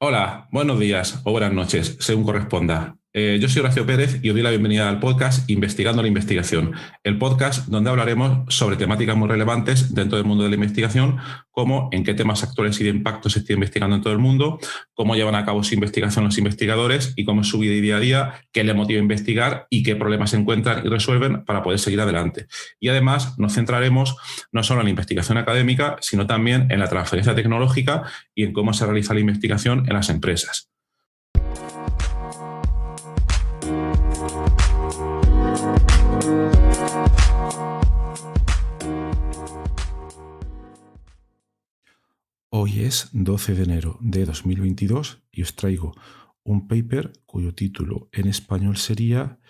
Hola, buenos días o buenas noches, según corresponda. Yo soy Horacio Pérez y os doy la bienvenida al podcast Investigando la Investigación, el podcast donde hablaremos sobre temáticas muy relevantes dentro del mundo de la investigación, como en qué temas actuales y de impacto se está investigando en todo el mundo, cómo llevan a cabo su investigación los investigadores y cómo es su vida y día a día, qué les motiva a investigar y qué problemas encuentran y resuelven para poder seguir adelante. Y además nos centraremos no solo en la investigación académica, sino también en la transferencia tecnológica y en cómo se realiza la investigación en las empresas. Hoy es 12 de enero de 2022 y os traigo un paper cuyo título en español sería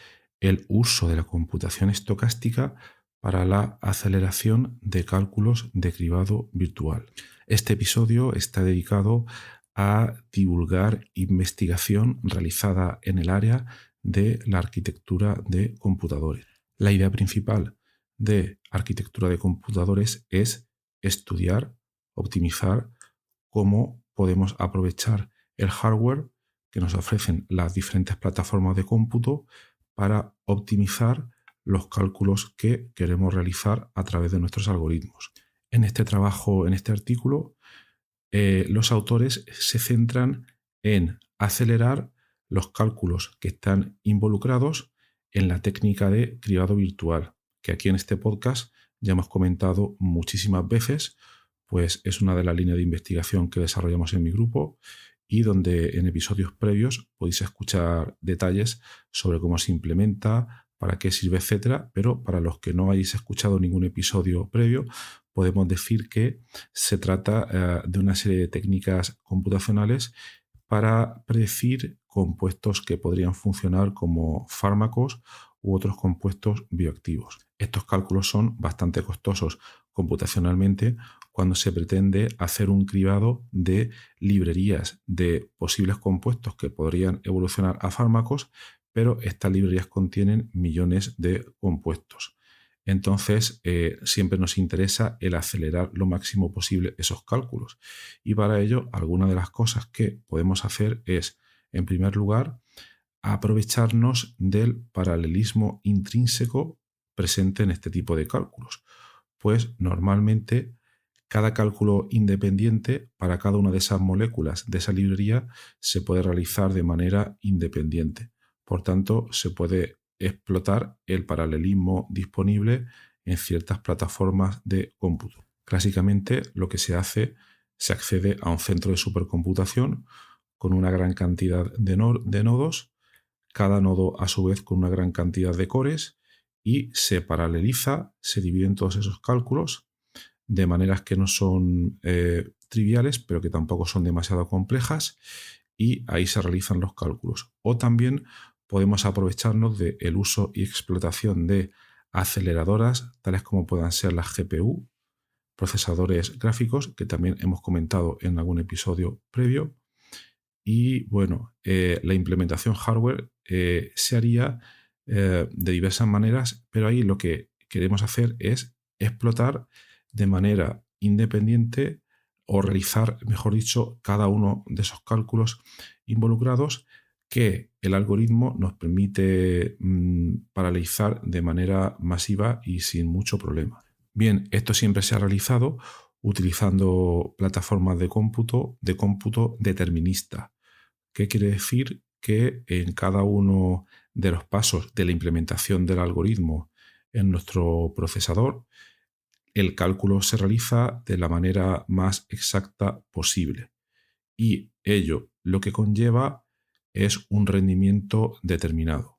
El uso de la computación estocástica para la aceleración de cálculos de cribado virtual. Este episodio está dedicado a divulgar investigación realizada en el área de la arquitectura de computadores. La idea principal de arquitectura de computadores es estudiar, optimizar cómo podemos aprovechar el hardware que nos ofrecen las diferentes plataformas de cómputo para optimizar los cálculos que queremos realizar a través de nuestros algoritmos. En este trabajo, en este artículo, los autores se centran en acelerar los cálculos que están involucrados en la técnica de cribado virtual, que aquí en este podcast ya hemos comentado muchísimas veces, pues es una de las líneas de investigación que desarrollamos en mi grupo y donde en episodios previos podéis escuchar detalles sobre cómo se implementa, para qué sirve, etcétera, pero para los que no hayáis escuchado ningún episodio previo, podemos decir que se trata de una serie de técnicas computacionales para predecir compuestos que podrían funcionar como fármacos u otros compuestos bioactivos. Estos cálculos son bastante costosos computacionalmente cuando se pretende hacer un cribado de librerías de posibles compuestos que podrían evolucionar a fármacos, pero estas librerías contienen millones de compuestos. Entonces, siempre nos interesa el acelerar lo máximo posible esos cálculos. Y para ello, algunas de las cosas que podemos hacer es, en primer lugar, aprovecharnos del paralelismo intrínseco presente en este tipo de cálculos. Pues normalmente cada cálculo independiente para cada una de esas moléculas de esa librería se puede realizar de manera independiente. Por tanto, se puede explotar el paralelismo disponible en ciertas plataformas de cómputo. Clásicamente, lo que se hace, se accede a un centro de supercomputación con una gran cantidad de nodos, cada nodo a su vez con una gran cantidad de cores, y se paraleliza, se dividen todos esos cálculos de maneras que no son triviales, pero que tampoco son demasiado complejas, y ahí se realizan los cálculos. O también podemos aprovecharnos del uso y explotación de aceleradoras, tales como puedan ser las GPU, procesadores gráficos, que también hemos comentado en algún episodio previo. Y bueno, la implementación hardware se haría de diversas maneras, pero ahí lo que queremos hacer es explotar de manera independiente o realizar, mejor dicho, cada uno de esos cálculos involucrados que el algoritmo nos permite paralelizar de manera masiva y sin mucho problema. Bien, esto siempre se ha realizado utilizando plataformas de cómputo determinista. ¿Qué quiere decir? Que en cada uno de los pasos de la implementación del algoritmo en nuestro procesador, el cálculo se realiza de la manera más exacta posible. Y ello lo que conlleva es un rendimiento determinado.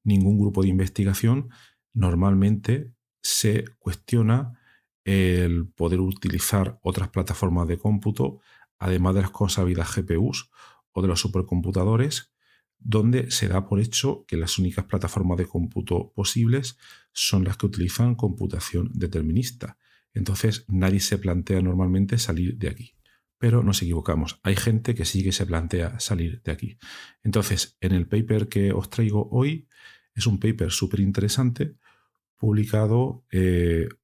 Ningún grupo de investigación normalmente se cuestiona el poder utilizar otras plataformas de cómputo, además de las consabidas GPUs o de los supercomputadores, donde se da por hecho que las únicas plataformas de cómputo posibles son las que utilizan computación determinista. Entonces nadie se plantea normalmente salir de aquí. Pero nos equivocamos. Hay gente que sí que se plantea salir de aquí. Entonces, en el paper que os traigo hoy, es un paper súper interesante publicado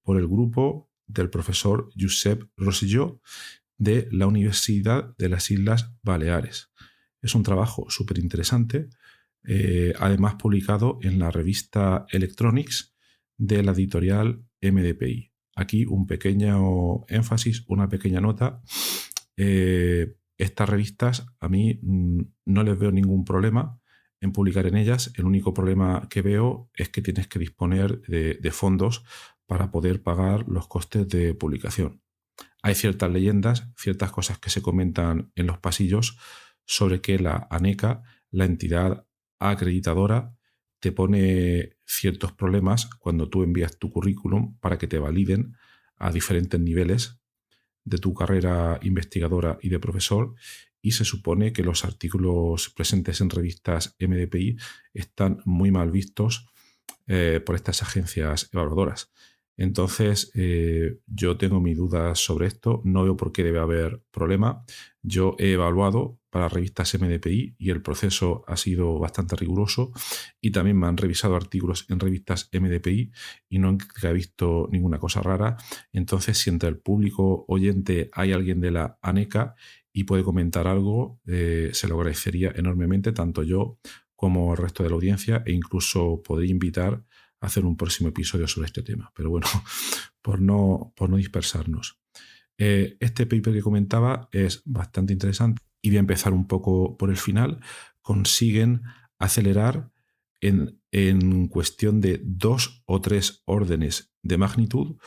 por el grupo del profesor Josep Rosselló de la Universidad de las Islas Baleares. Es un trabajo súper interesante, además publicado en la revista Electronics de la editorial MDPI. Aquí un pequeño énfasis, una pequeña nota. Estas revistas a mí no les veo ningún problema en publicar en ellas. El único problema que veo es que tienes que disponer de fondos para poder pagar los costes de publicación. Hay ciertas leyendas, ciertas cosas que se comentan en los pasillos sobre que la ANECA, la entidad acreditadora, te pone ciertos problemas cuando tú envías tu currículum para que te validen a diferentes niveles de tu carrera investigadora y de profesor, y se supone que los artículos presentes en revistas MDPI están muy mal vistos por estas agencias evaluadoras. Entonces, yo tengo mis dudas sobre esto, no veo por qué debe haber problema. Yo he evaluado para revistas MDPI y el proceso ha sido bastante riguroso, y también me han revisado artículos en revistas MDPI y no he visto ninguna cosa rara. Entonces, si entre el público oyente hay alguien de la ANECA y puede comentar algo, se lo agradecería enormemente, tanto yo como el resto de la audiencia, e incluso podría invitar a hacer un próximo episodio sobre este tema. Pero bueno, por no dispersarnos. Este paper que comentaba es bastante interesante y voy a empezar un poco por el final. Consiguen acelerar en cuestión de 2 o 3 órdenes de magnitud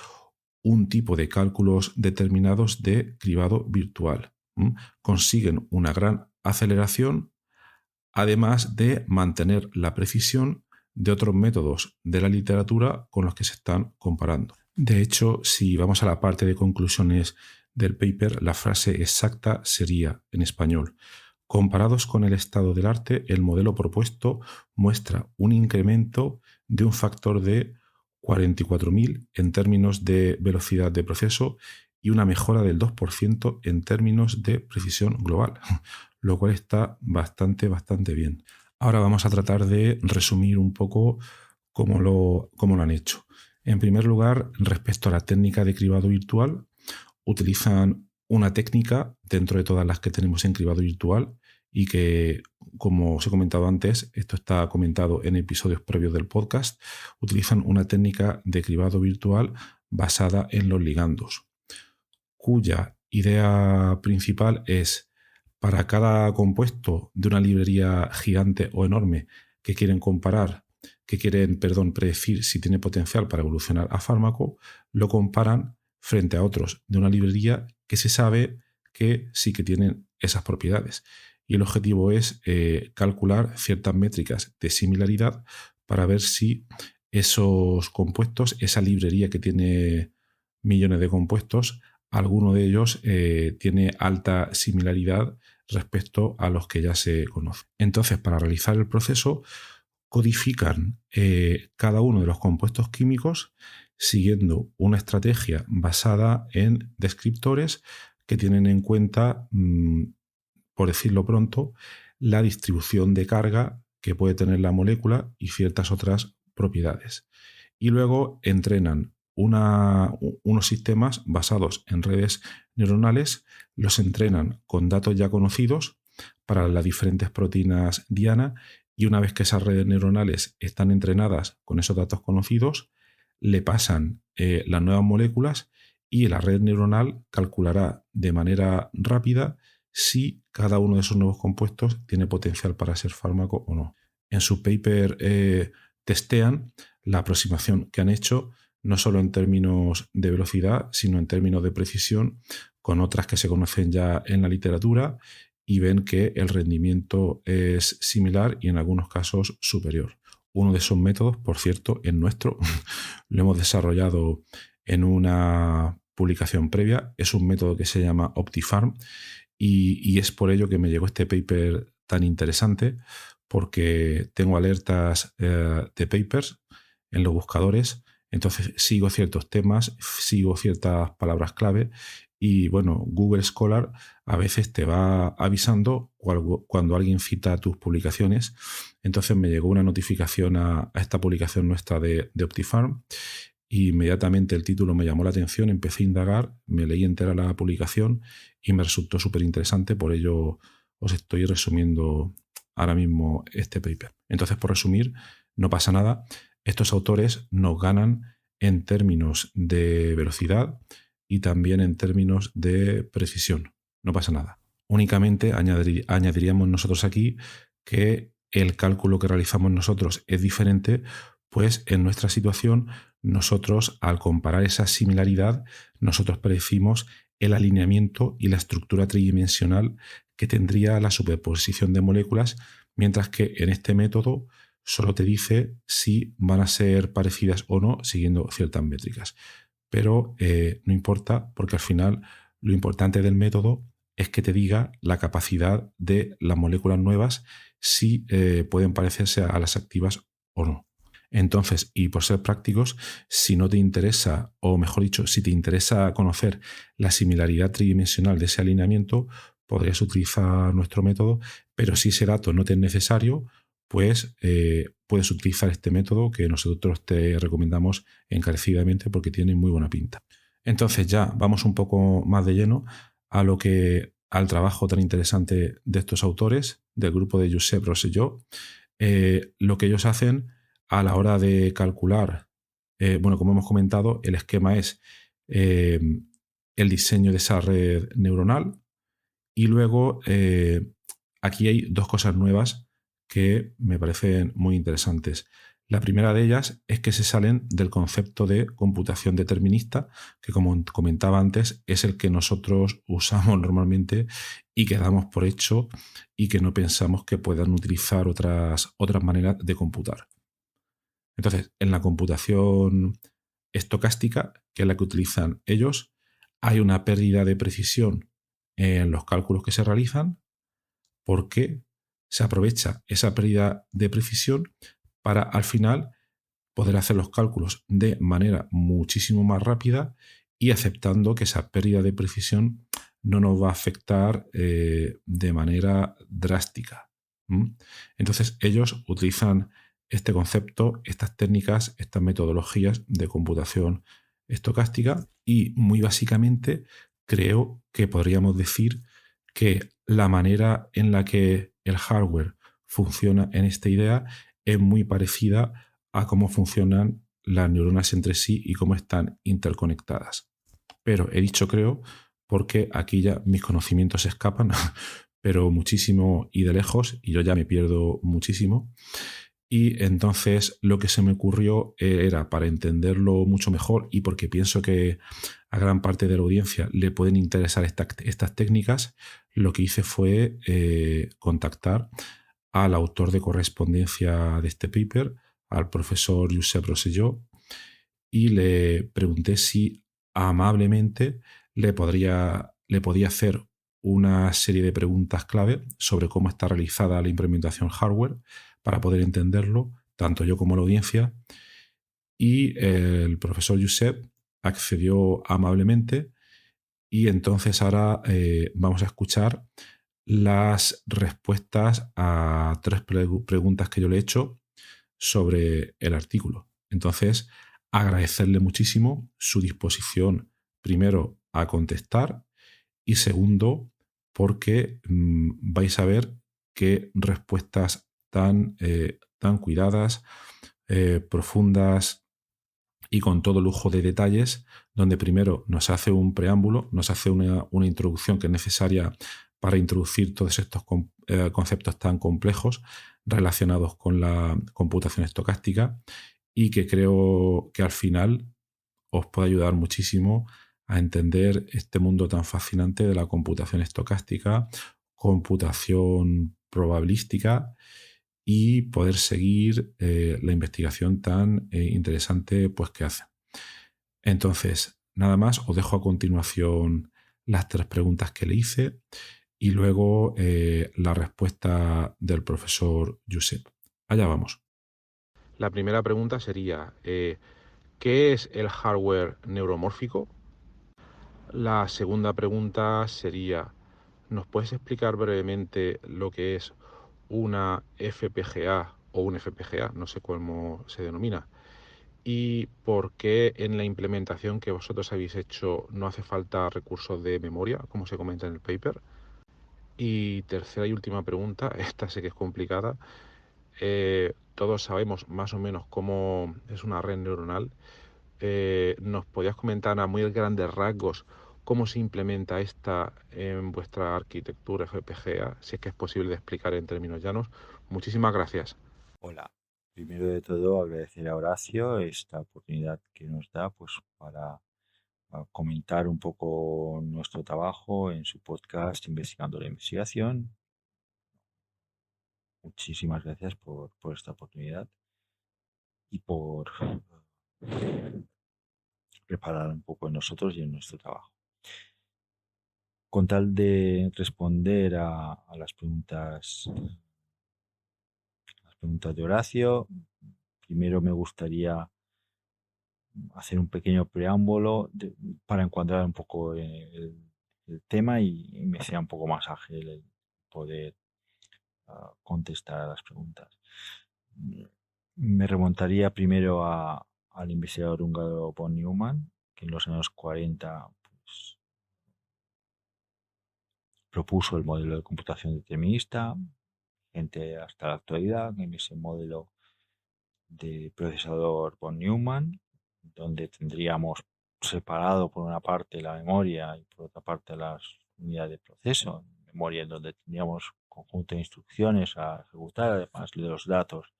un tipo de cálculos determinados de cribado virtual. Consiguen una gran aceleración, además de mantener la precisión de otros métodos de la literatura con los que se están comparando. De hecho, si vamos a la parte de conclusiones del paper, la frase exacta sería, en español: comparados con el estado del arte, el modelo propuesto muestra un incremento de un factor de 44.000 en términos de velocidad de proceso y una mejora del 2% en términos de precisión global, lo cual está bastante bien. Ahora vamos a tratar de resumir un poco cómo lo han hecho. En primer lugar, respecto a la técnica de cribado virtual, utilizan una técnica dentro de todas las que tenemos en cribado virtual y que, como os he comentado antes, esto está comentado en episodios previos del podcast. Utilizan una técnica de cribado virtual basada en los ligandos, cuya idea principal es: para cada compuesto de una librería gigante o enorme que quieren predecir si tiene potencial para evolucionar a fármaco, lo comparan frente a otros de una librería que se sabe que sí que tienen esas propiedades. Y el objetivo es calcular ciertas métricas de similaridad para ver si esos compuestos, esa librería que tiene millones de compuestos, alguno de ellos tiene alta similaridad respecto a los que ya se conocen. Entonces, para realizar el proceso, codifican cada uno de los compuestos químicos siguiendo una estrategia basada en descriptores que tienen en cuenta, por decirlo pronto, la distribución de carga que puede tener la molécula y ciertas otras propiedades. Y luego entrenan unos sistemas basados en redes neuronales, los entrenan con datos ya conocidos para las diferentes proteínas diana, y una vez que esas redes neuronales están entrenadas con esos datos conocidos, le pasan las nuevas moléculas y la red neuronal calculará de manera rápida si cada uno de esos nuevos compuestos tiene potencial para ser fármaco o no. En su paper testean la aproximación que han hecho, no solo en términos de velocidad, sino en términos de precisión, con otras que se conocen ya en la literatura, y ven que el rendimiento es similar y en algunos casos superior. Uno de esos métodos, por cierto, es nuestro, lo hemos desarrollado en una publicación previa, es un método que se llama OptiFarm, y es por ello que me llegó este paper tan interesante, porque tengo alertas de papers en los buscadores. Entonces sigo ciertos temas, sigo ciertas palabras clave, y bueno, Google Scholar a veces te va avisando cuando alguien cita tus publicaciones. Entonces me llegó una notificación a esta publicación nuestra de OptiFarm, y inmediatamente el título me llamó la atención, empecé a indagar, me leí entera la publicación y me resultó súper interesante, por ello os estoy resumiendo ahora mismo este paper. Entonces, por resumir, no pasa nada. Estos autores nos ganan en términos de velocidad y también en términos de precisión. No pasa nada. Únicamente añadiríamos nosotros aquí que el cálculo que realizamos nosotros es diferente, pues en nuestra situación nosotros, al comparar esa similaridad, nosotros predecimos el alineamiento y la estructura tridimensional que tendría la superposición de moléculas, mientras que en este método solo te dice si van a ser parecidas o no siguiendo ciertas métricas. Pero no importa, porque al final lo importante del método es que te diga la capacidad de las moléculas nuevas, si pueden parecerse a las activas o no. Entonces, y por ser prácticos, si no te interesa, o mejor dicho, si te interesa conocer la similaridad tridimensional de ese alineamiento, podrías utilizar nuestro método, pero si ese dato no te es necesario, pues puedes utilizar este método que nosotros te recomendamos encarecidamente porque tiene muy buena pinta. Entonces ya vamos un poco más de lleno al trabajo tan interesante de estos autores, del grupo de Josep Rosselló. Lo que ellos hacen a la hora de calcular, bueno, como hemos comentado, el esquema es el diseño de esa red neuronal y luego aquí hay dos cosas nuevas que me parecen muy interesantes. La primera de ellas es que se salen del concepto de computación determinista, que como comentaba antes, es el que nosotros usamos normalmente y que damos por hecho y que no pensamos que puedan utilizar otras maneras de computar. Entonces, en la computación estocástica, que es la que utilizan ellos, hay una pérdida de precisión en los cálculos que se realizan porque se aprovecha esa pérdida de precisión para al final poder hacer los cálculos de manera muchísimo más rápida y aceptando que esa pérdida de precisión no nos va a afectar de manera drástica. Entonces ellos utilizan este concepto, estas técnicas, estas metodologías de computación estocástica y muy básicamente creo que podríamos decir que la manera en la que el hardware funciona en esta idea es muy parecida a cómo funcionan las neuronas entre sí y cómo están interconectadas. Pero he dicho creo porque aquí ya mis conocimientos se escapan, pero muchísimo y de lejos, y yo ya me pierdo muchísimo. Y entonces lo que se me ocurrió era, para entenderlo mucho mejor y porque pienso que a gran parte de la audiencia le pueden interesar estas técnicas, lo que hice fue contactar al autor de correspondencia de este paper, al profesor Josep Rosselló, y le pregunté si amablemente le podía hacer una serie de preguntas clave sobre cómo está realizada la implementación hardware para poder entenderlo, tanto yo como la audiencia. Y el profesor Josep accedió amablemente y entonces ahora vamos a escuchar las respuestas a tres preguntas que yo le he hecho sobre el artículo. Entonces, agradecerle muchísimo su disposición, primero, a contestar y segundo, porque vais a ver qué respuestas tan cuidadas, profundas y con todo lujo de detalles, donde primero nos hace un preámbulo, nos hace una introducción que es necesaria para introducir todos estos conceptos tan complejos relacionados con la computación estocástica y que creo que al final os puede ayudar muchísimo a entender este mundo tan fascinante de la computación estocástica, computación probabilística y poder seguir la investigación tan interesante pues, que hace. Entonces, nada más, os dejo a continuación las tres preguntas que le hice y luego la respuesta del profesor Josep. Allá vamos. La primera pregunta sería, ¿qué es el hardware neuromórfico? La segunda pregunta sería, ¿nos puedes explicar brevemente lo que es una FPGA o un FPGA? No sé cómo se denomina. y por qué en la implementación que vosotros habéis hecho no hace falta recursos de memoria, como se comenta en el paper. Y tercera y última pregunta, esta sé que es complicada. Todos sabemos más o menos cómo es una red neuronal. ¿Nos podías comentar a muy grandes rasgos cómo se implementa esta en vuestra arquitectura FPGA, si es que es posible de explicar en términos llanos? Muchísimas gracias. Hola, primero de todo agradecer a Horacio esta oportunidad que nos da pues para comentar un poco nuestro trabajo en su podcast Investigando la Investigación. Muchísimas gracias por esta oportunidad y por reparar un poco en nosotros y en nuestro trabajo. Con tal de responder a las preguntas de Horacio, primero me gustaría hacer un pequeño preámbulo para encuadrar un poco el tema y me sea un poco más ágil el poder contestar a las preguntas. Me remontaría primero al investigador húngaro von Neumann, que en los años 40 pues, propuso el modelo de computación determinista, gente hasta la actualidad, en ese modelo de procesador von Neumann, donde tendríamos separado por una parte la memoria y por otra parte las unidades de proceso. Memoria en donde tendríamos conjunto de instrucciones a ejecutar, además de los datos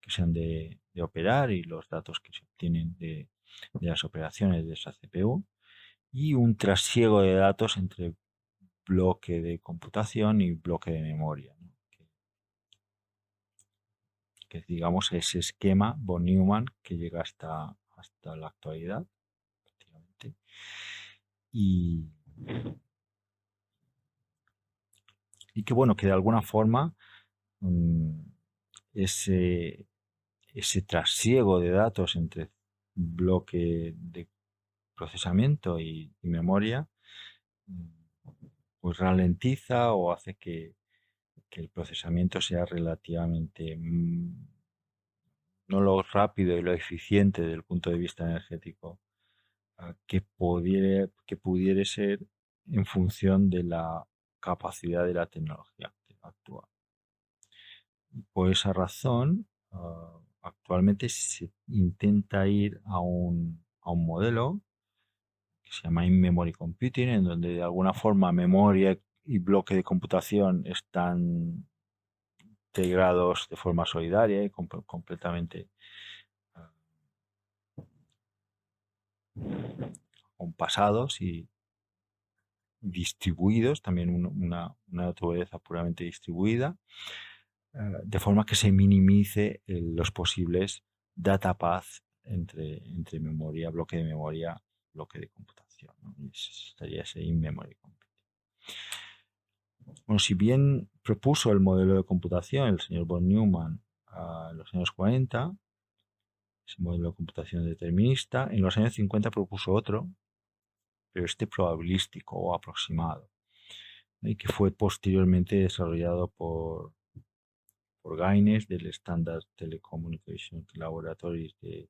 que se han de operar y los datos que se obtienen de las operaciones de esa CPU, y un trasiego de datos entre bloque de computación y bloque de memoria, ¿no? Que digamos ese esquema von Neumann que llega hasta la actualidad prácticamente. Y que bueno, que de alguna forma ese, ese trasiego de datos entre bloque de procesamiento y memoria pues ralentiza o hace que el procesamiento sea relativamente no lo rápido y lo eficiente desde el punto de vista energético que pudiera ser en función de la capacidad de la tecnología actual. Por esa razón, actualmente se intenta ir a un modelo que se llama In-Memory Computing, en donde de alguna forma memoria y bloque de computación están integrados de forma solidaria y completamente compasados y distribuidos, también una naturaleza puramente distribuida, de forma que se minimice los posibles data paths entre memoria, bloque de memoria, bloque de computación, ¿no? Y estaría ese in-memory computing. Bueno, si bien propuso el modelo de computación el señor von Neumann en los años 40, ese modelo de computación determinista, en los años 50 propuso otro, pero este probabilístico o aproximado, y que fue posteriormente desarrollado por Gaines del Standard Telecommunication Laboratories del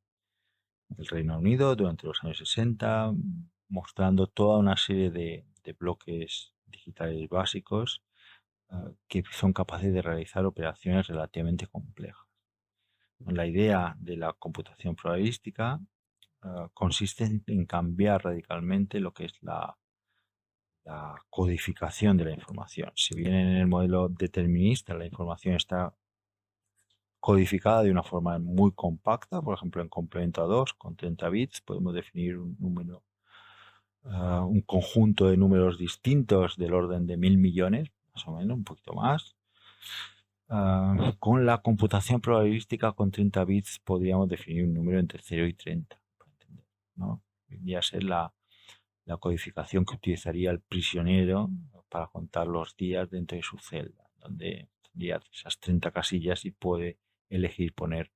Reino Unido durante los años 60, mostrando toda una serie de bloques digitales básicos que son capaces de realizar operaciones relativamente complejas. La idea de la computación probabilística consiste en cambiar radicalmente lo que es la codificación de la información. Si bien en el modelo determinista la información está codificada de una forma muy compacta, por ejemplo en complemento a 2 con 30 bits podemos definir un número, un conjunto de números distintos del orden de 1000 millones, más o menos, un poquito más. Con la computación probabilística con 30 bits podríamos definir un número entre 0 y 30, para entender, ¿no? Vendría a ser la codificación que utilizaría el prisionero para contar los días dentro de su celda, donde tendría esas 30 casillas y puede elegir poner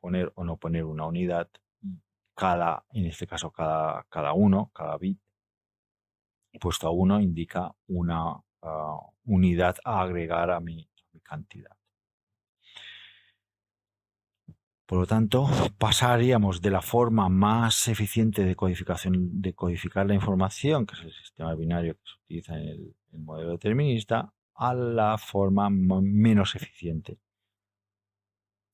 poner o no poner una unidad, en este caso cada bit puesto a 1 indica una unidad a agregar a mi cantidad. Por lo tanto, pasaríamos de la forma más eficiente de codificar la información, que es el sistema binario que se utiliza en el modelo determinista, a la forma menos eficiente,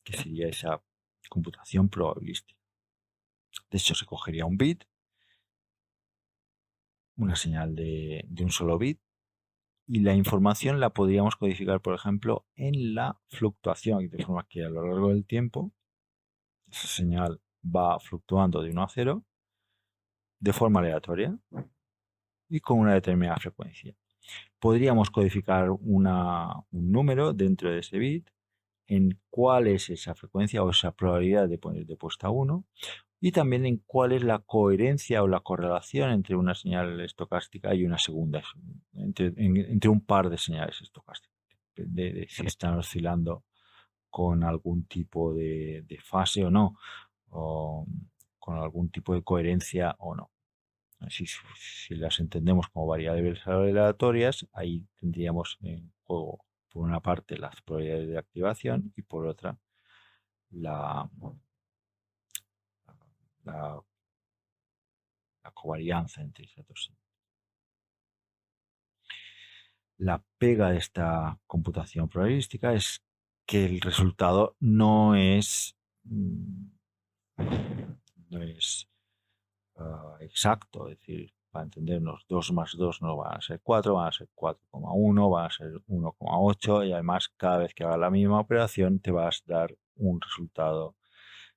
que sería esa computación probabilística. De hecho, se cogería un bit, una señal de un solo bit, y la información la podríamos codificar, por ejemplo, en la fluctuación, de forma que a lo largo del tiempo esa señal va fluctuando de 1 a 0 de forma aleatoria y con una determinada frecuencia. Podríamos codificar un número dentro de ese bit en cuál es esa frecuencia o esa probabilidad de poner de puesta 1 y también en cuál es la coherencia o la correlación entre una señal estocástica y una segunda, entre un par de señales estocásticas, de si están oscilando con algún tipo de fase o no, o con algún tipo de coherencia o no. Si las entendemos como variables aleatorias, ahí tendríamos en juego, por una parte, las probabilidades de activación y por otra, la, la, la covarianza entre esas dos. La pega de esta computación probabilística es que el resultado no es exacto, es decir, para entendernos, 2 más 2 no van a ser 4, van a ser 4,1, van a ser 1,8 y además cada vez que hagas la misma operación te vas a dar un resultado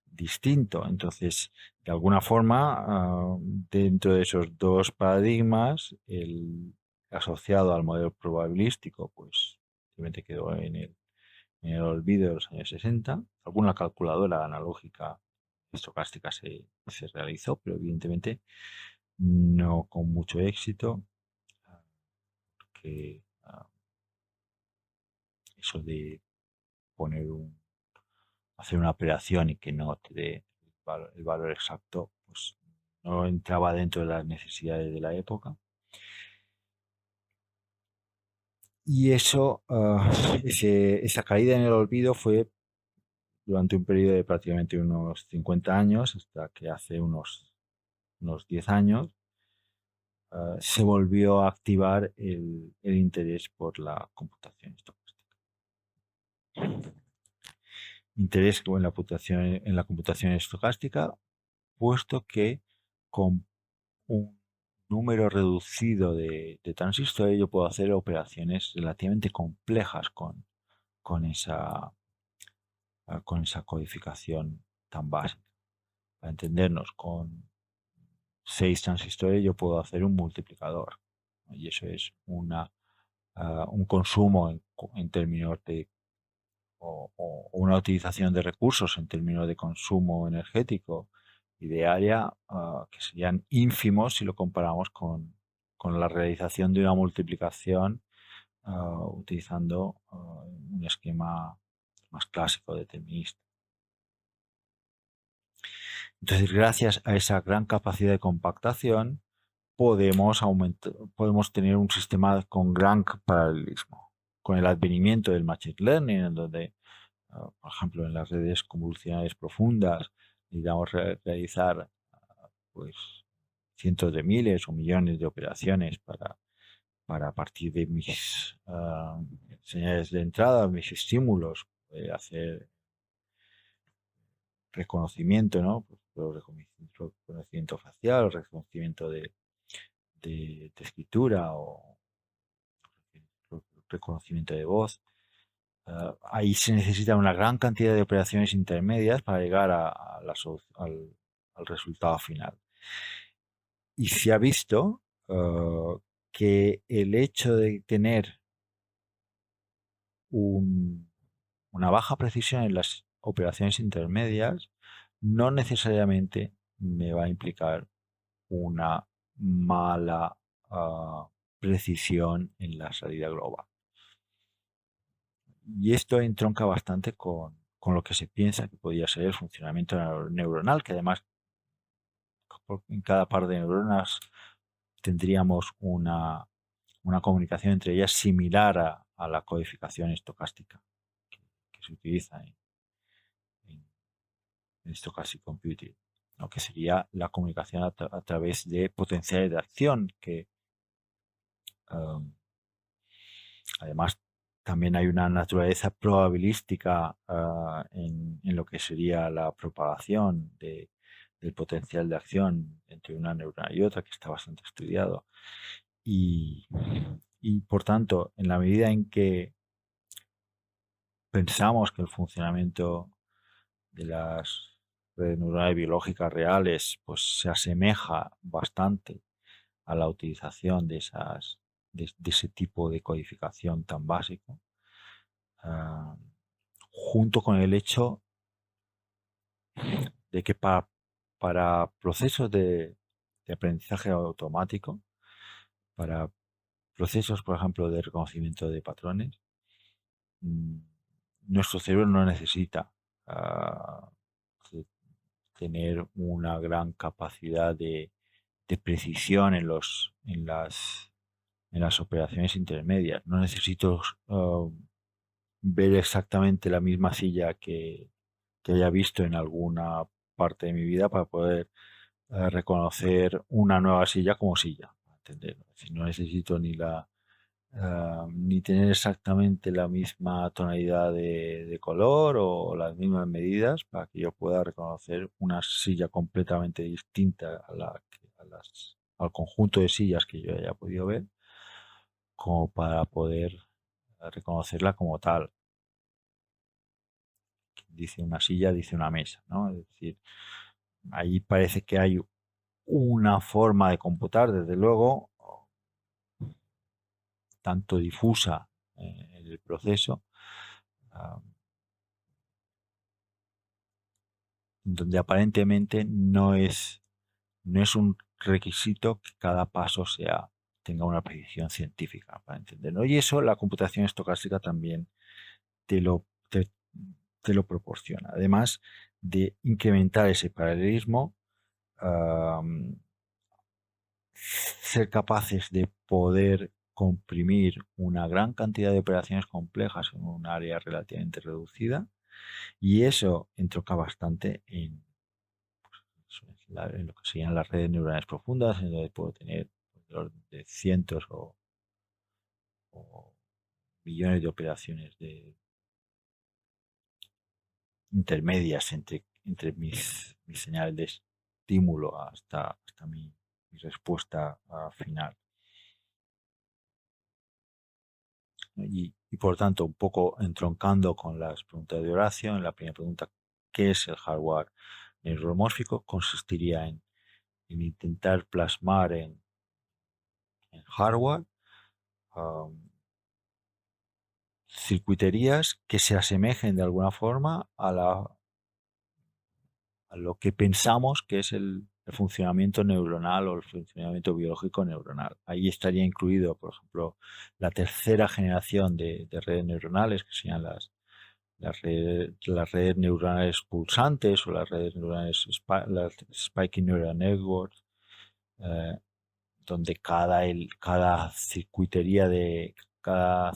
distinto. Entonces, de alguna forma, dentro de esos dos paradigmas, el asociado al modelo probabilístico, pues simplemente quedó en el olvido de los años 60. Alguna calculadora analógica estocástica se realizó, pero evidentemente no con mucho éxito, que eso de hacer una operación y que no te dé el valor exacto, pues no entraba dentro de las necesidades de la época. Y eso, esa caída en el olvido fue durante un periodo de prácticamente unos 50 años, hasta que hace unos 10 años se volvió a activar el interés por la computación estocástica. Interés en la computación estocástica, puesto que con un número reducido de transistores yo puedo hacer operaciones relativamente complejas con esa codificación tan básica. Para entendernos, con 6 transistores yo puedo hacer un multiplicador, ¿no? Y eso es un consumo en términos de o una utilización de recursos en términos de consumo energético y de área que serían ínfimos si lo comparamos con la realización de una multiplicación utilizando un esquema más clásico determinista. Entonces, gracias a esa gran capacidad de compactación, podemos tener un sistema con gran paralelismo. Con el advenimiento del machine learning, en donde, por ejemplo, en las redes convolucionales profundas, necesitamos realizar pues, cientos de miles o millones de operaciones para a partir de mis señales de entrada, mis estímulos, hacer reconocimiento, ¿no? Reconocimiento facial, reconocimiento de escritura o reconocimiento de voz. Ahí se necesita una gran cantidad de operaciones intermedias para llegar al resultado final. Y se ha visto que el hecho de tener una baja precisión en las operaciones intermedias no necesariamente me va a implicar una mala precisión en la salida global. Y esto entronca bastante con lo que se piensa que podría ser el funcionamiento neuronal, que además en cada par de neuronas tendríamos una comunicación entre ellas similar a la codificación estocástica que se utiliza en Stochastic Computing, ¿no? Que sería la comunicación a través de potenciales de acción, que además también hay una naturaleza probabilística en lo que sería la propagación del potencial de acción entre una neurona y otra, que está bastante estudiado. Y por tanto, en la medida en que pensamos que el funcionamiento de las redes neuronales biológicas reales pues se asemeja bastante a la utilización de ese tipo de codificación tan básico, junto con el hecho de que para procesos de aprendizaje automático, para procesos, por ejemplo, de reconocimiento de patrones, nuestro cerebro no necesita tener una gran capacidad de precisión en las operaciones intermedias. No necesito ver exactamente la misma silla que haya visto en alguna parte de mi vida para poder reconocer una nueva silla como silla. ¿Entender? Si no necesito ni tener exactamente la misma tonalidad de color o las mismas medidas para que yo pueda reconocer una silla completamente distinta al conjunto de sillas que yo haya podido ver, como para poder reconocerla como tal. Dice una silla, dice una mesa, ¿no? Es decir, ahí parece que hay una forma de computar, desde luego, tanto difusa en el proceso, donde aparentemente no es un requisito que cada paso tenga una precisión científica para entenderlo. Y eso la computación estocástica también te lo proporciona. Además de incrementar ese paralelismo, ser capaces de poder comprimir una gran cantidad de operaciones complejas en un área relativamente reducida, y eso entronca bastante en lo que serían las redes neuronales profundas, en donde puedo tener de cientos o millones de operaciones intermedias entre mis señales de estímulo hasta mi respuesta final. Y por tanto, un poco entroncando con las preguntas de Horacio, en la primera pregunta, ¿qué es el hardware neuromórfico? Consistiría en intentar plasmar en hardware circuiterías que se asemejen de alguna forma a lo que pensamos que es el funcionamiento neuronal o el funcionamiento biológico neuronal. Ahí estaría incluido, por ejemplo, la tercera generación de redes neuronales, que serían las redes neuronales pulsantes o las redes neuronales las Spiking Neural Networks, donde cada circuitería de cada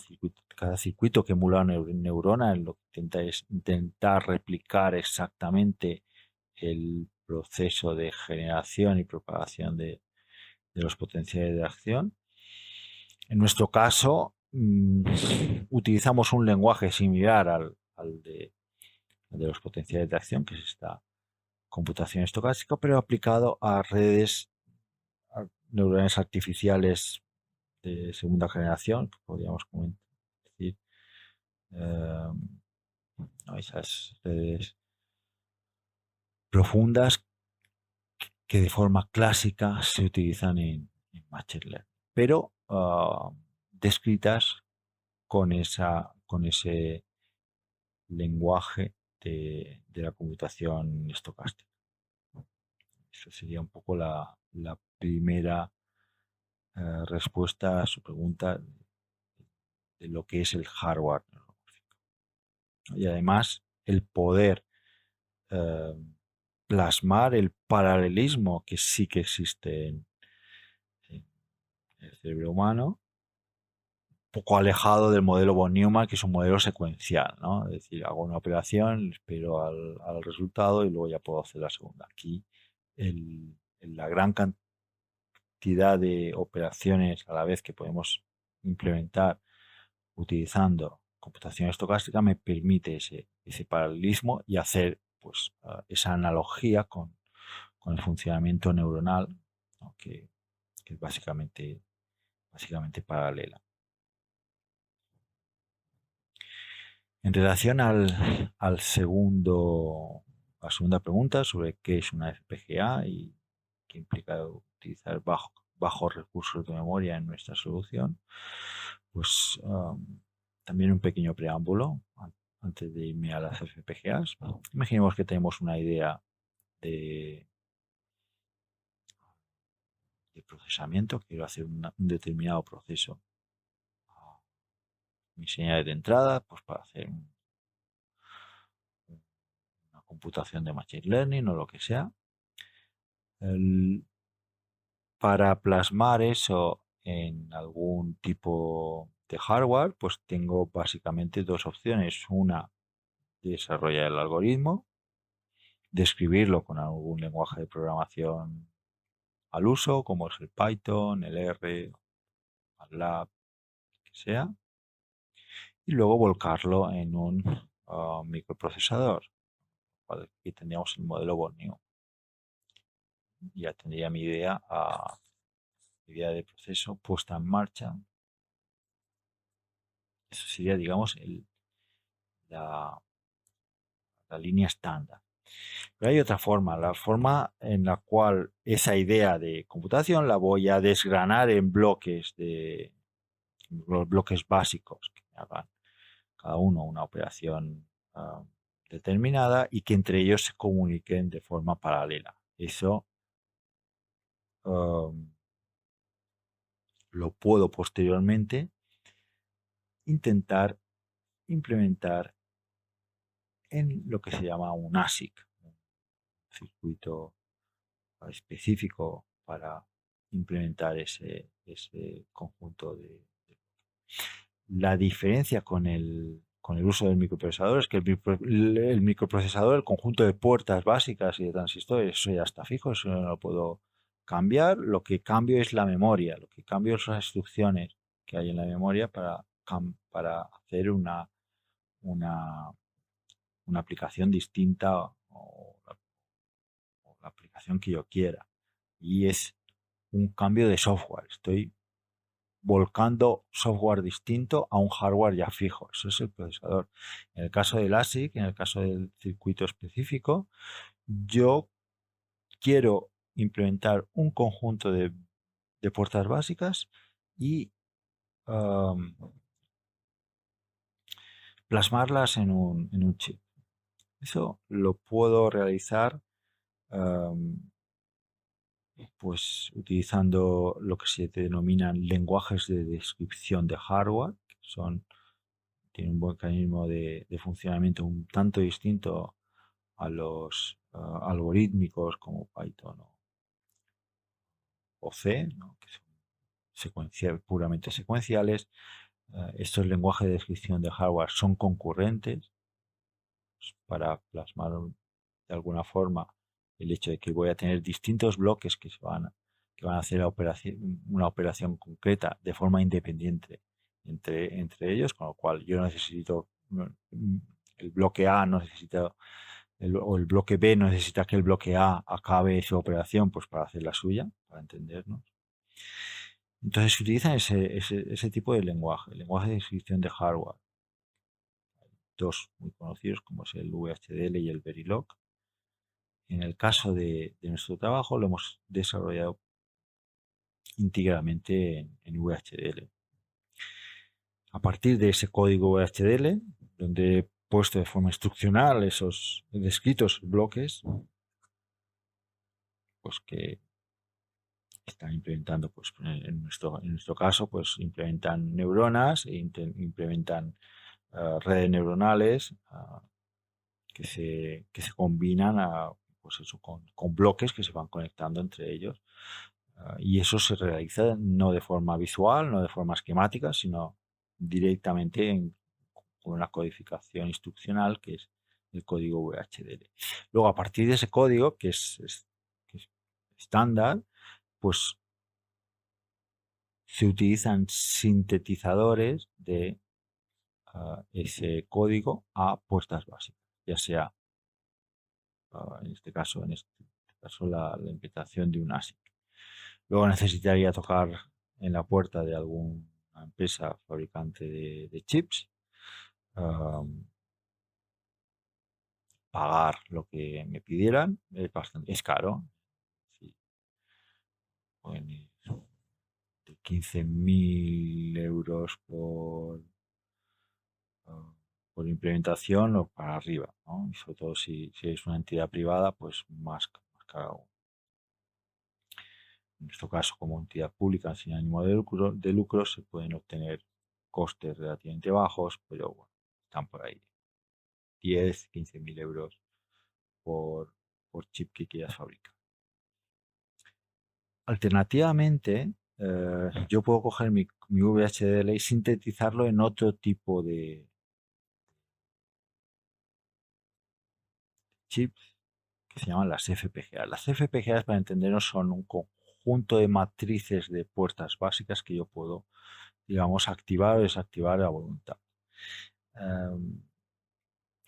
circuito que emula una neurona lo que intenta es intentar replicar exactamente el proceso de generación y propagación de los potenciales de acción. En nuestro caso, utilizamos un lenguaje similar al de los potenciales de acción, que es esta computación estocástica, pero aplicado a redes neuronales artificiales de segunda generación, que podríamos decir, esas redes profundas que de forma clásica se utilizan en Machine Learning, pero descritas con ese lenguaje de la computación estocástica. Eso sería un poco la primera respuesta a su pregunta de lo que es el hardware neuromórfico. Y además el poder plasmar el paralelismo que sí que existe en el cerebro humano poco alejado del modelo von Neumann, que es un modelo secuencial, ¿no? Es decir, hago una operación, espero al resultado y luego ya puedo hacer la segunda. Aquí la gran cantidad de operaciones a la vez que podemos implementar utilizando computación estocástica me permite ese paralelismo y hacer pues esa analogía con el funcionamiento neuronal, ¿no? que es básicamente paralela. En relación a la segunda pregunta sobre qué es una FPGA y qué implica utilizar bajos recursos de memoria en nuestra solución, pues también un pequeño preámbulo antes de irme a las FPGAs. Imaginemos que tenemos una idea de procesamiento, quiero hacer un determinado proceso. Mi señal de entrada, pues para hacer una computación de Machine Learning o lo que sea. Para plasmar eso en algún tipo de hardware, pues tengo básicamente dos opciones. Una, desarrollar el algoritmo, describirlo con algún lenguaje de programación al uso, como es el Python, el R, MATLAB, que sea, y luego volcarlo en un microprocesador. Aquí tendríamos el modelo von Neumann. Ya tendría mi idea de proceso puesta en marcha. Eso sería, digamos, la línea estándar. Pero hay otra forma, la forma en la cual esa idea de computación la voy a desgranar en bloques básicos que hagan cada uno una operación determinada y que entre ellos se comuniquen de forma paralela. Eso lo puedo posteriormente intentar implementar en lo que se llama un ASIC, un circuito específico para implementar ese conjunto de... La diferencia con el uso del microprocesador es que el microprocesador, el conjunto de puertas básicas y de transistores, eso ya está fijo, eso no lo puedo cambiar. Lo que cambio es la memoria, lo que cambio son las instrucciones que hay en la memoria para hacer una aplicación distinta o la aplicación que yo quiera. Y es un cambio de software. Estoy volcando software distinto a un hardware ya fijo. Eso es el procesador. En el caso del ASIC, en el caso del circuito específico, yo quiero implementar un conjunto de puertas básicas y plasmarlas en un chip. Eso lo puedo realizar pues utilizando lo que se denominan lenguajes de descripción de hardware, que tienen un mecanismo de funcionamiento un tanto distinto a los algorítmicos como Python o C, ¿no? Que son puramente secuenciales. Estos lenguajes de descripción de hardware son concurrentes, pues, para plasmar de alguna forma el hecho de que voy a tener distintos bloques que van a hacer una operación concreta de forma independiente entre ellos, con lo cual yo necesito el bloque A o el bloque B no necesita que el bloque A acabe su operación pues para hacer la suya, para entendernos. Entonces se utiliza ese tipo de lenguaje, el lenguaje de descripción de hardware. Dos muy conocidos como es el VHDL y el Verilog. En el caso de nuestro trabajo lo hemos desarrollado íntegramente en VHDL. A partir de ese código VHDL, donde he puesto de forma instruccional esos descritos bloques, pues que están implementando, pues en nuestro caso, pues implementan neuronas e implementan redes neuronales que se combinan pues eso, con bloques que se van conectando entre ellos. Y eso se realiza no de forma visual, no de forma esquemática, sino directamente con una codificación instruccional que es el código VHDL. Luego, a partir de ese código, que es estándar, pues se utilizan sintetizadores de ese código a puertas básicas, ya sea en este caso la implementación de un ASIC. Luego necesitaría tocar en la puerta de alguna empresa fabricante de chips, pagar lo que me pidieran, es caro, sí, de 15.000 euros por implementación o para arriba, ¿no? Y sobre todo si es una entidad privada, pues más caro aún. En nuestro caso, como entidad pública sin ánimo de lucro, se pueden obtener costes relativamente bajos, pero bueno, están por ahí. 10, 15.000 euros por chip que quieras fabricar. Alternativamente, yo puedo coger mi VHDL y sintetizarlo en otro tipo de chips que se llaman las FPGA. Las FPGA, para entendernos, son un conjunto de matrices de puertas básicas que yo puedo, digamos, activar o desactivar a voluntad.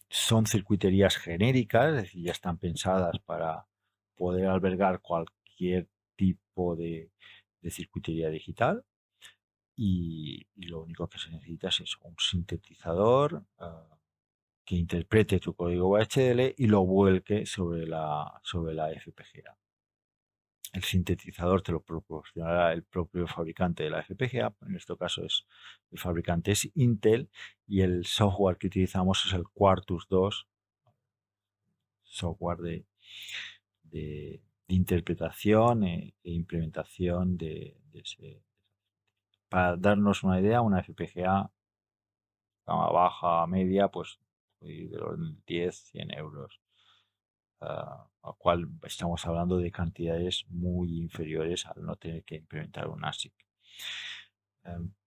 Son circuiterías genéricas, es decir, ya están pensadas para poder albergar cualquier tipo de circuitería digital, y lo único que se necesita es un sintetizador que interprete tu código VHDL y lo vuelque sobre la FPGA. El sintetizador te lo proporcionará el propio fabricante de la FPGA, en este caso el fabricante es Intel, y el software que utilizamos es el Quartus 2, software de interpretación e implementación de ese. Para darnos una idea, una FPGA gama baja, media, pues de los 10, 100 euros. Al cual estamos hablando de cantidades muy inferiores al no tener que implementar un ASIC.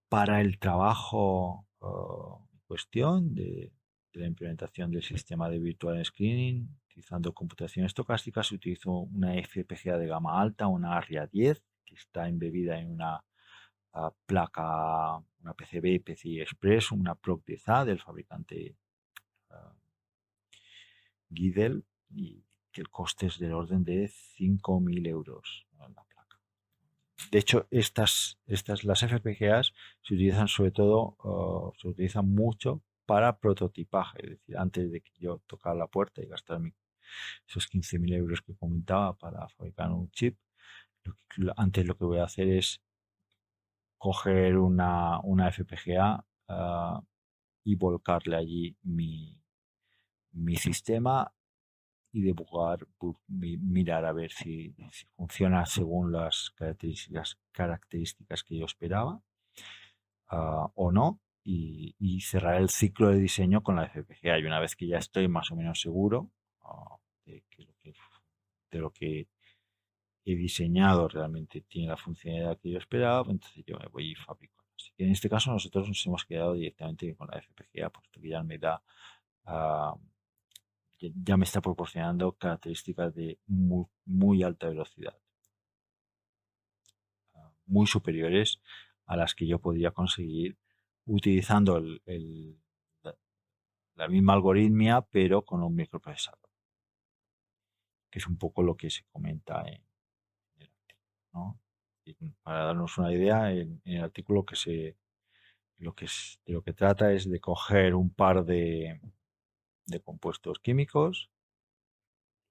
Para el trabajo en cuestión de la implementación del sistema de virtual screening, utilizando computación estocástica, se utilizó una FPGA de gama alta, una ARIA 10, que está embebida en una placa, una PCB PCI Express, una PROC 10A del fabricante Guidel, y que el coste es del orden de 5.000 euros en la placa. De hecho, las FPGAs se utilizan sobre todo, se utilizan mucho para prototipaje, es decir, antes de que yo tocara la puerta y gastarme esos 15.000 euros que comentaba para fabricar un chip, antes lo que voy a hacer es coger una FPGA y volcarle allí mi sistema y debugar, mirar a ver si funciona según las características que yo esperaba o no, y cerrar el ciclo de diseño con la FPGA. Y una vez que ya estoy más o menos seguro de lo que he diseñado realmente tiene la funcionalidad que yo esperaba, pues entonces yo me voy y fabrico. Así que en este caso nosotros nos hemos quedado directamente con la FPGA, puesto que ya me da ya me está proporcionando características de muy alta velocidad, muy superiores a las que yo podría conseguir utilizando la misma algoritmia, pero con un microprocesador, que es un poco lo que se comenta en el artículo, ¿no? Y para darnos una idea, en el artículo de lo que trata es de coger un par de compuestos químicos,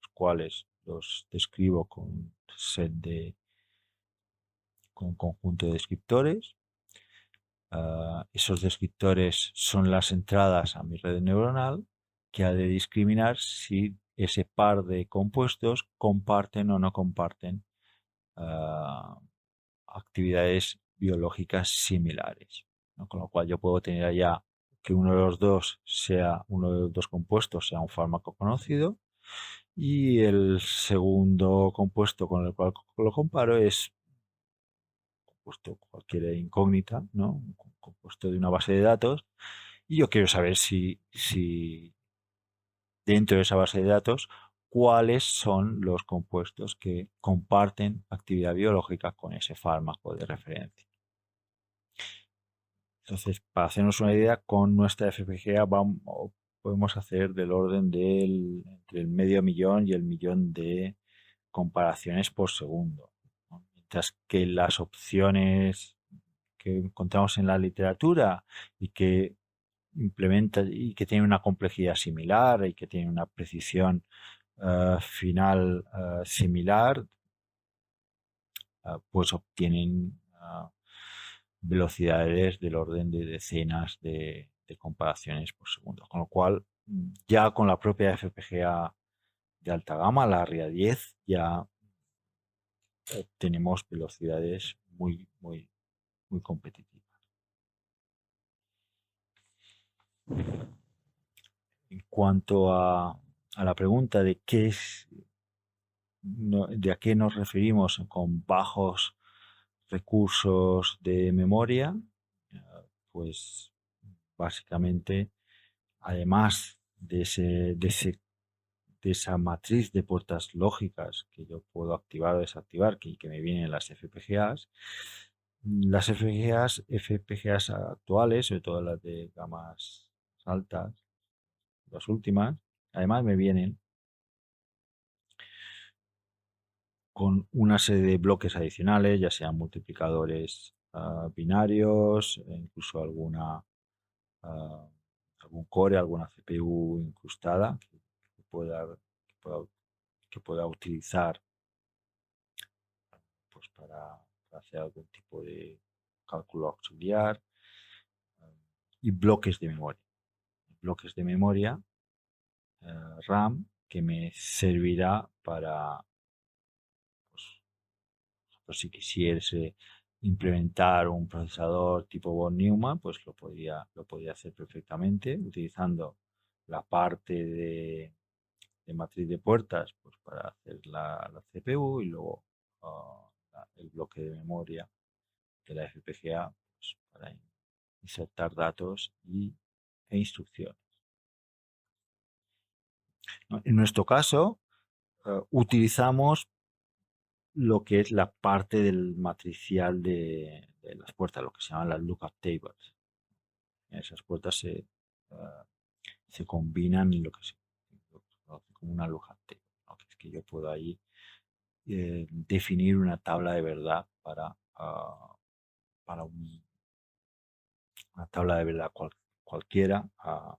los cuales los describo con un conjunto de descriptores. Esos descriptores son las entradas a mi red neuronal, que ha de discriminar si ese par de compuestos comparten o no comparten actividades biológicas similares, ¿no? Con lo cual yo puedo tener allá que uno de los dos compuestos sea un fármaco conocido, y el segundo compuesto con el cual lo comparo es puesto cualquier incógnita, ¿no? Un compuesto de una base de datos, y yo quiero saber si dentro de esa base de datos cuáles son los compuestos que comparten actividad biológica con ese fármaco de referencia. Entonces, para hacernos una idea, con nuestra FPGA podemos hacer del orden entre el medio millón y el millón de comparaciones por segundo, ¿no? Mientras que las opciones que encontramos en la literatura y que implementa y que tienen una complejidad similar y que tienen una precisión final similar, pues obtienen velocidades del orden de decenas de comparaciones por segundo. Con lo cual, ya con la propia FPGA de alta gama, la RIA 10, ya tenemos velocidades muy, muy, muy competitivas. En cuanto a la pregunta de de a qué nos referimos con bajos recursos de memoria, pues básicamente, además de esa matriz de puertas lógicas que yo puedo activar o desactivar, que me vienen en las FPGAs, FPGAs actuales, sobre todo las de gamas altas, las últimas, además me vienen con una serie de bloques adicionales, ya sean multiplicadores binarios, incluso ah, algún core, alguna CPU incrustada que pueda, que pueda utilizar pues, para hacer algún tipo de cálculo auxiliar, y bloques de memoria. Bloques de memoria RAM que me servirá para, pues si quisiese implementar un procesador tipo von Neumann, pues lo podría hacer perfectamente utilizando la parte de matriz de puertas pues para hacer la CPU, y luego el bloque de memoria de la FPGA pues, para insertar datos e instrucciones, ¿no? En nuestro caso, utilizamos lo que es la parte del matricial de las puertas, lo que se llaman las lookup tables. Esas puertas se combinan en lo que se conoce como una lookup table, ¿no? Que es que yo puedo ahí definir una tabla de verdad para una tabla de verdad cualquiera, a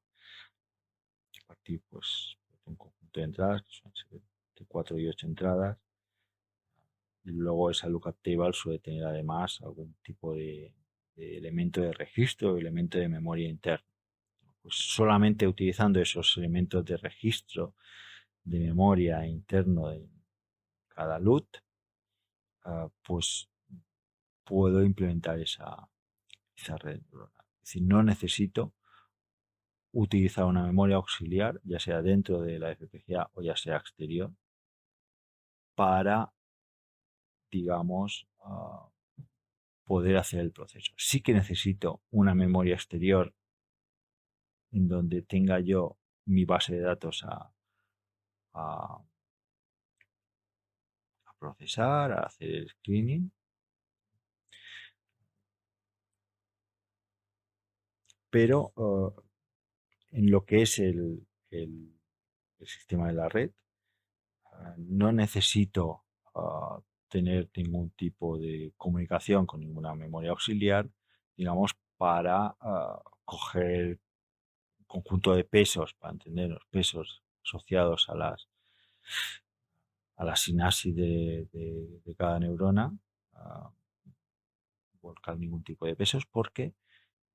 partir pues, de un conjunto de entradas, que suelen ser de 4 y 8 entradas. Y luego esa lookup table suele tener además algún tipo de elemento de registro o elemento de memoria interna. Pues solamente utilizando esos elementos de registro de memoria interno de cada LUT, pues puedo implementar esa red neuronal. Es decir, no necesito utilizar una memoria auxiliar, ya sea dentro de la FPGA o ya sea exterior, para, digamos, poder hacer el proceso. Sí que necesito una memoria exterior en donde tenga yo mi base de datos a procesar, a hacer el screening, pero en lo que es el sistema de la red, no necesito tener ningún tipo de comunicación con ninguna memoria auxiliar, digamos, para coger un conjunto de pesos, para entender los pesos asociados a la sinapsis de cada neurona, volcar ningún tipo de pesos, porque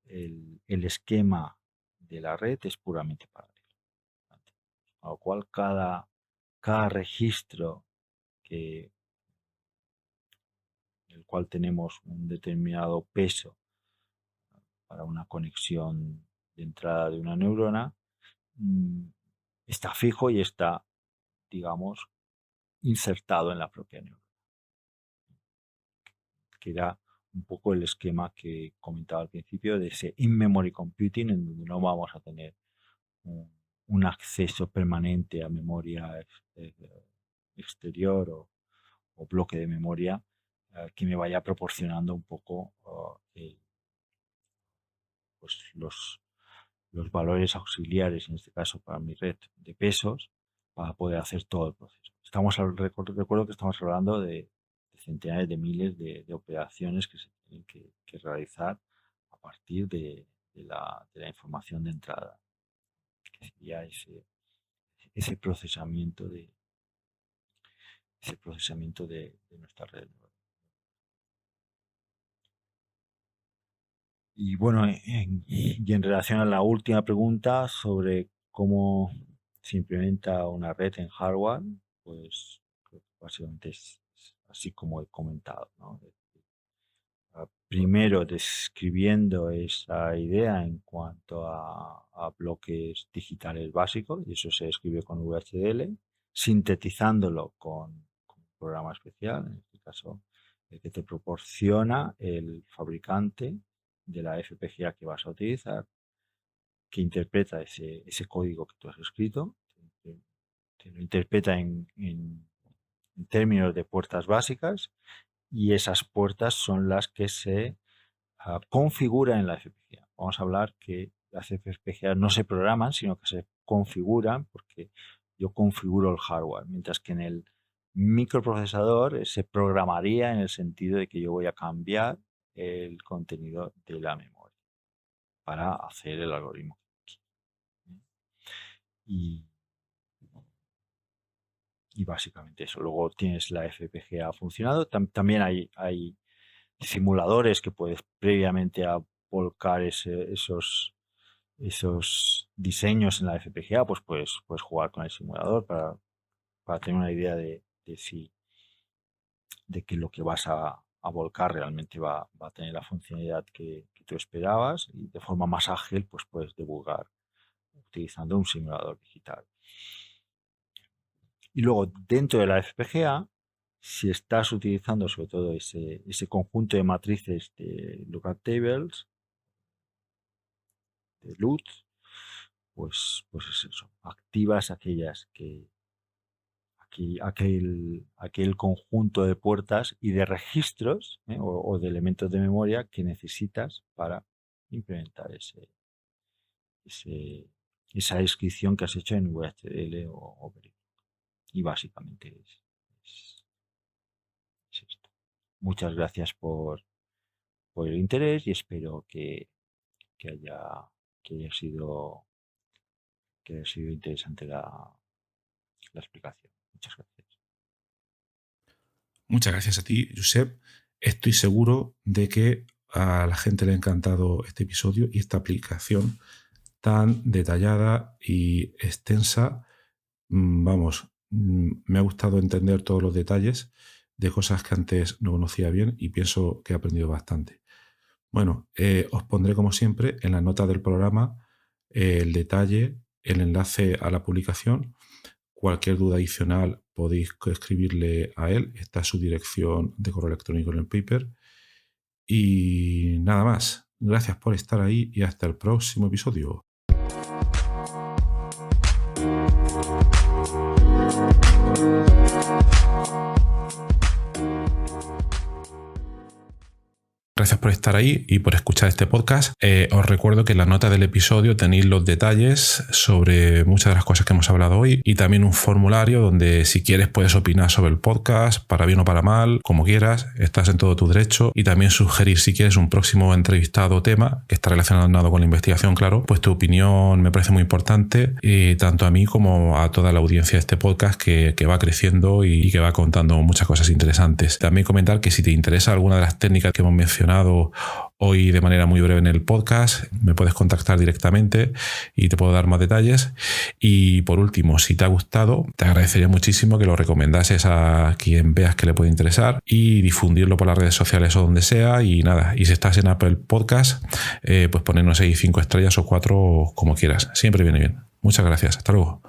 el esquema de la red es puramente paralelo. Con lo cual, cada registro en el cual tenemos un determinado peso para una conexión de entrada de una neurona, está fijo y está, digamos, insertado en la propia neurona. Queda un poco el esquema que comentaba al principio de ese in-memory computing, en donde no vamos a tener un acceso permanente a memoria exterior o bloque de memoria que me vaya proporcionando un poco pues los valores auxiliares, en este caso para mi red de pesos, para poder hacer todo el proceso. Recuerdo que estamos hablando de centenares de miles de operaciones que se tienen que realizar a partir de la información de entrada, que sería ese procesamiento de nuestra red. Y bueno, y en relación a la última pregunta sobre cómo se implementa una red en hardware, pues básicamente es así como he comentado, ¿no? Primero describiendo esa idea en cuanto a bloques digitales básicos, y eso se escribe con VHDL, sintetizándolo con un programa especial, en este caso el que te proporciona el fabricante de la FPGA que vas a utilizar, que interpreta ese código que tú has escrito, te lo interpreta en términos de puertas básicas, y esas puertas son las que se configuran en la FPGA. Vamos a hablar que las FPGA no se programan, sino que se configuran, porque yo configuro el hardware, mientras que en el microprocesador se programaría en el sentido de que yo voy a cambiar el contenido de la memoria para hacer el algoritmo. Y básicamente eso. Luego tienes la FPGA funcionando. También hay simuladores que puedes previamente a volcar esos diseños en la FPGA, pues puedes jugar con el simulador para tener una idea de que lo que vas a volcar realmente va a tener la funcionalidad que tú esperabas, y de forma más ágil pues puedes debugar utilizando un simulador digital. Y luego dentro de la FPGA, si estás utilizando sobre todo ese conjunto de matrices de lookup tables, de LUT, pues es eso, activas aquellas aquel conjunto de puertas y de registros o de elementos de memoria que necesitas para implementar esa descripción que has hecho en VHDL o Verilog. Y básicamente es esto. Muchas gracias por el interés, y espero que haya sido interesante la explicación. Muchas gracias. Muchas gracias a ti, Josep. Estoy seguro de que a la gente le ha encantado este episodio y esta aplicación tan detallada y extensa. Vamos, me ha gustado entender todos los detalles de cosas que antes no conocía bien, y pienso que he aprendido bastante. Bueno, os pondré como siempre en la nota del programa el detalle, el enlace a la publicación. Cualquier duda adicional podéis escribirle a él. Está su dirección de correo electrónico en el paper. Y nada más. Gracias por estar ahí y hasta el próximo episodio. Gracias por estar ahí y por escuchar este podcast. Os recuerdo que en la nota del episodio tenéis los detalles sobre muchas de las cosas que hemos hablado hoy, y también un formulario donde, si quieres, puedes opinar sobre el podcast, para bien o para mal, como quieras. Estás en todo tu derecho. Y también sugerir, si quieres, un próximo entrevistado o tema que está relacionado con la investigación, claro. Pues tu opinión me parece muy importante, tanto a mí como a toda la audiencia de este podcast que va creciendo y que va contando muchas cosas interesantes. También comentar que si te interesa alguna de las técnicas que hemos mencionado hoy de manera muy breve en el podcast, me puedes contactar directamente y te puedo dar más detalles. Y por último, si te ha gustado, te agradecería muchísimo que lo recomendases a quien veas que le puede interesar, y difundirlo por las redes sociales o donde sea. Y nada, y si estás en Apple Podcast, pues ponernos ahí 5 estrellas o 4, como quieras. Siempre viene bien. Muchas gracias. Hasta luego.